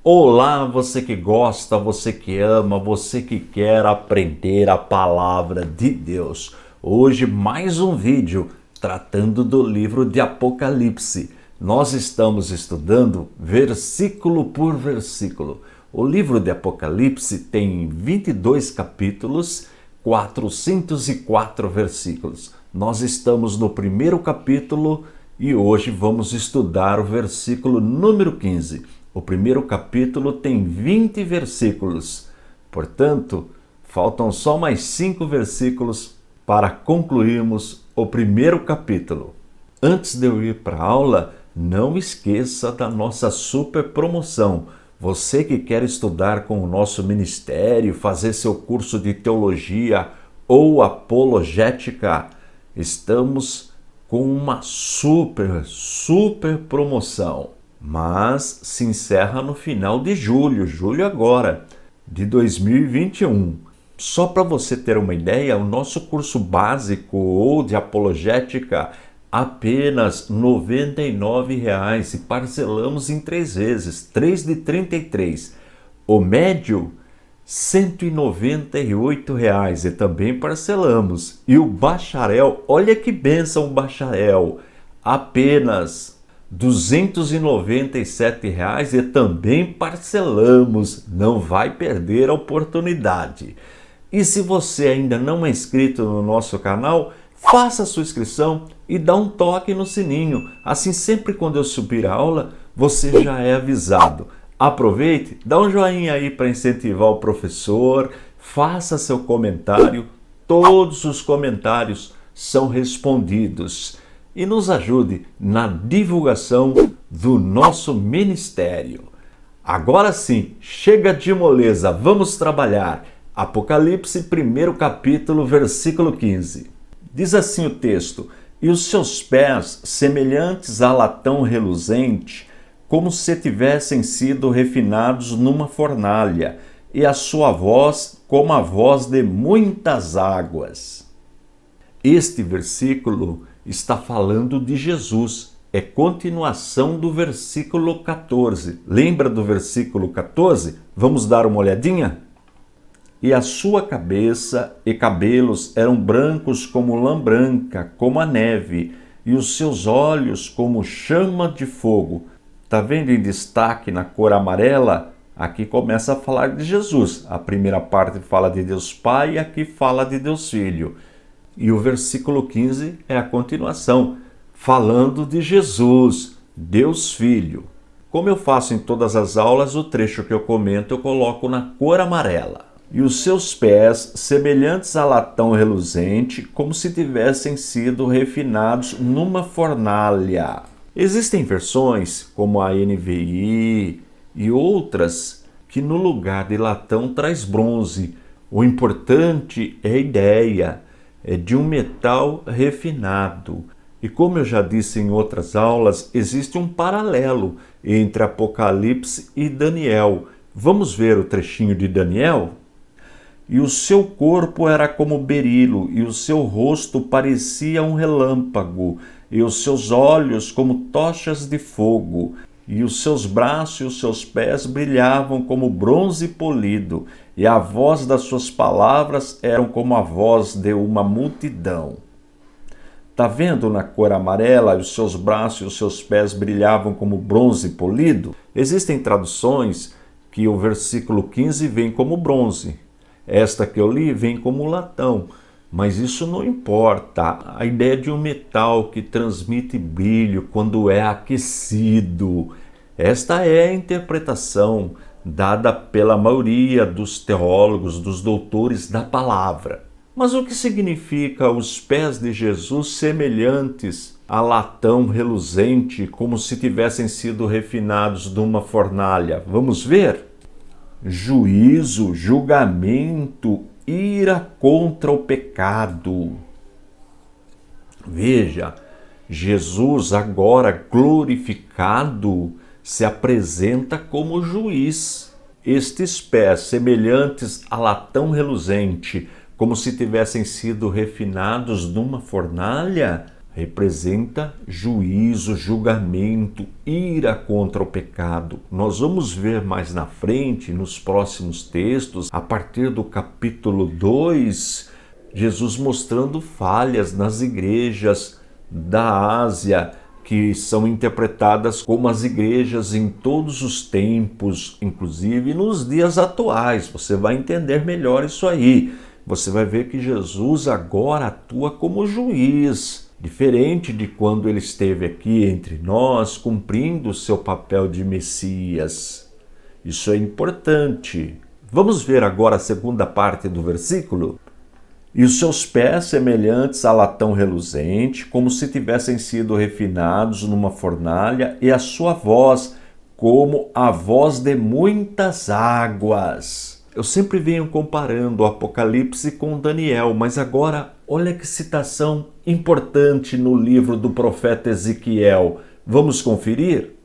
Olá, você que gosta, você que ama, você que quer aprender a palavra de Deus. Hoje mais um vídeo tratando do livro de Apocalipse. Nós estamos estudando versículo por versículo. O livro de Apocalipse tem 22 capítulos, 404 versículos. Nós estamos no primeiro capítulo e hoje vamos estudar o versículo número 15. O primeiro capítulo tem 20 versículos, portanto, faltam só mais 5 versículos para concluirmos o primeiro capítulo. Antes de eu ir para a aula, não esqueça da nossa super promoção. Você que quer estudar com o nosso ministério, fazer seu curso de teologia ou apologética, estamos com uma super promoção. Mas se encerra no final de julho agora, de 2021. Só para você ter uma ideia, o nosso curso básico ou de apologética apenas R$ 99,00 e parcelamos em 3 vezes, 3 de 33. O médio, R$ 198,00 e também parcelamos. E o bacharel, olha que bênção o bacharel, apenas R$ 297,00 e também parcelamos. Não vai perder a oportunidade. E se você ainda não é inscrito no nosso canal, faça a sua inscrição e dá um toque no sininho. Assim, sempre quando eu subir a aula, você já é avisado. Aproveite, dá um joinha aí para incentivar o professor, faça seu comentário. Todos os comentários são respondidos. E nos ajude na divulgação do nosso ministério. Agora sim, chega de moleza, vamos trabalhar. Apocalipse, primeiro capítulo, versículo 15. Diz assim o texto: "E os seus pés, semelhantes a latão reluzente, como se tivessem sido refinados numa fornalha, e a sua voz como a voz de muitas águas." Este versículo está falando de Jesus. É continuação do versículo 14. Lembra do versículo 14? Vamos dar uma olhadinha? "E a sua cabeça e cabelos eram brancos como lã branca, como a neve, e os seus olhos como chama de fogo." Está vendo em destaque na cor amarela? Aqui começa a falar de Jesus. A primeira parte fala de Deus Pai e aqui fala de Deus Filho. E o versículo 15 é a continuação, falando de Jesus, Deus Filho. Como eu faço em todas as aulas, o trecho que eu comento eu coloco na cor amarela. "E os seus pés, semelhantes a latão reluzente, como se tivessem sido refinados numa fornalha." Existem versões, como a NVI e outras, que no lugar de latão traz bronze. O importante é a ideia, é de um metal refinado. E como eu já disse em outras aulas, existe um paralelo entre Apocalipse e Daniel. Vamos ver o trechinho de Daniel? "E o seu corpo era como berilo, e o seu rosto parecia um relâmpago, e os seus olhos como tochas de fogo, e os seus braços e os seus pés brilhavam como bronze polido, e a voz das suas palavras eram como a voz de uma multidão." Está vendo na cor amarela, os seus braços e os seus pés brilhavam como bronze polido? Existem traduções que o versículo 15 vem como bronze. Esta que eu li vem como latão, mas isso não importa. A ideia de um metal que transmite brilho quando é aquecido. Esta é a interpretação dada pela maioria dos teólogos, dos doutores da palavra. Mas o que significa os pés de Jesus semelhantes a latão reluzente, como se tivessem sido refinados numa fornalha? Vamos ver? Juízo, julgamento, ira contra o pecado. Veja, Jesus agora glorificado se apresenta como juiz. Estes pés semelhantes a latão reluzente, como se tivessem sido refinados numa fornalha, representa juízo, julgamento, ira contra o pecado. Nós vamos ver mais na frente, nos próximos textos, a partir do capítulo 2, Jesus mostrando falhas nas igrejas da Ásia, que são interpretadas como as igrejas em todos os tempos, inclusive nos dias atuais. Você vai entender melhor isso aí. Você vai ver que Jesus agora atua como juiz, diferente de quando ele esteve aqui entre nós, cumprindo o seu papel de Messias. Isso é importante. Vamos ver agora a segunda parte do versículo? E os seus pés semelhantes a latão reluzente, como se tivessem sido refinados numa fornalha, e a sua voz como a voz de muitas águas. Eu sempre venho comparando o Apocalipse com Daniel, mas agora olha que citação importante no livro do profeta Ezequiel. Vamos conferir?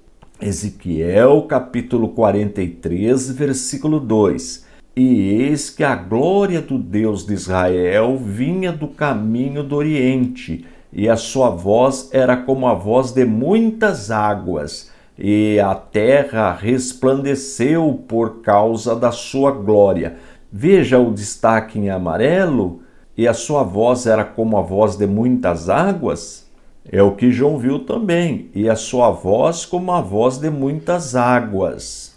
Ezequiel, capítulo 43, versículo 2. E eis que a glória do Deus de Israel vinha do caminho do Oriente, e a sua voz era como a voz de muitas águas, e a terra resplandeceu por causa da sua glória. Veja o destaque em amarelo, e a sua voz era como a voz de muitas águas. É o que João viu também, e a sua voz como a voz de muitas águas.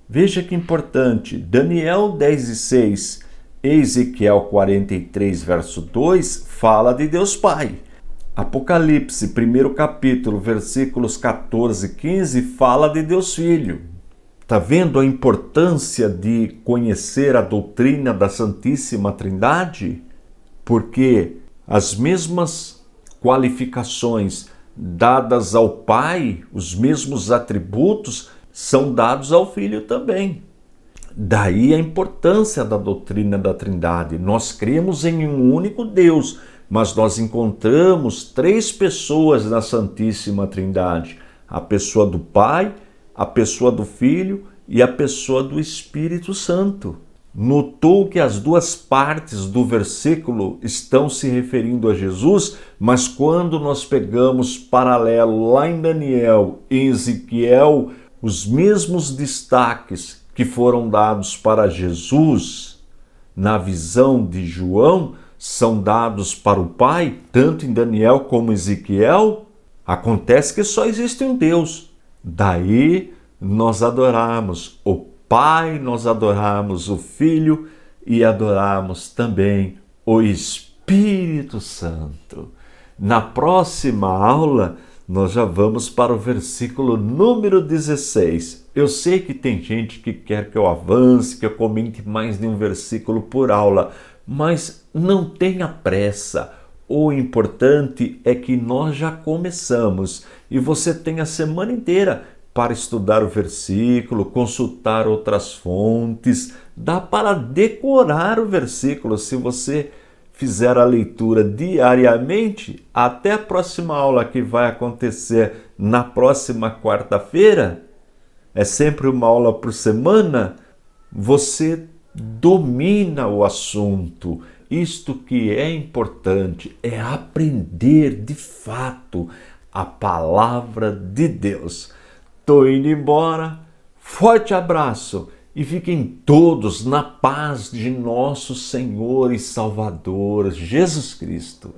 Veja que importante, Daniel 10:6 e Ezequiel 43, verso 2, fala de Deus Pai. Apocalipse, 1º capítulo, versículos 14 e 15, fala de Deus Filho. Está vendo a importância de conhecer a doutrina da Santíssima Trindade? Porque as mesmas qualificações dadas ao Pai, os mesmos atributos, são dados ao Filho também. Daí a importância da doutrina da Trindade. Nós cremos em um único Deus, mas nós encontramos 3 pessoas na Santíssima Trindade: a pessoa do Pai, a pessoa do Filho e a pessoa do Espírito Santo. Notou que as 2 partes do versículo estão se referindo a Jesus, mas quando nós pegamos paralelo lá em Daniel e em Ezequiel, os mesmos destaques que foram dados para Jesus na visão de João são dados para o Pai, tanto em Daniel como em Ezequiel. Acontece que só existe um Deus. Daí nós adoramos o Pai, nós adoramos o Filho e adoramos também o Espírito Santo. Na próxima aula, nós já vamos para o versículo número 16. Eu sei que tem gente que quer que eu avance, que eu comente mais de um versículo por aula, mas não tenha pressa. O importante é que nós já começamos e você tem a semana inteira para estudar o versículo, consultar outras fontes. Dá para decorar o versículo se você fizer a leitura diariamente. Até a próxima aula, que vai acontecer na próxima quarta-feira, é sempre uma aula por semana, você domina o assunto. Isto que é importante é aprender de fato a palavra de Deus. Estou indo embora, forte abraço e fiquem todos na paz de nosso Senhor e Salvador Jesus Cristo.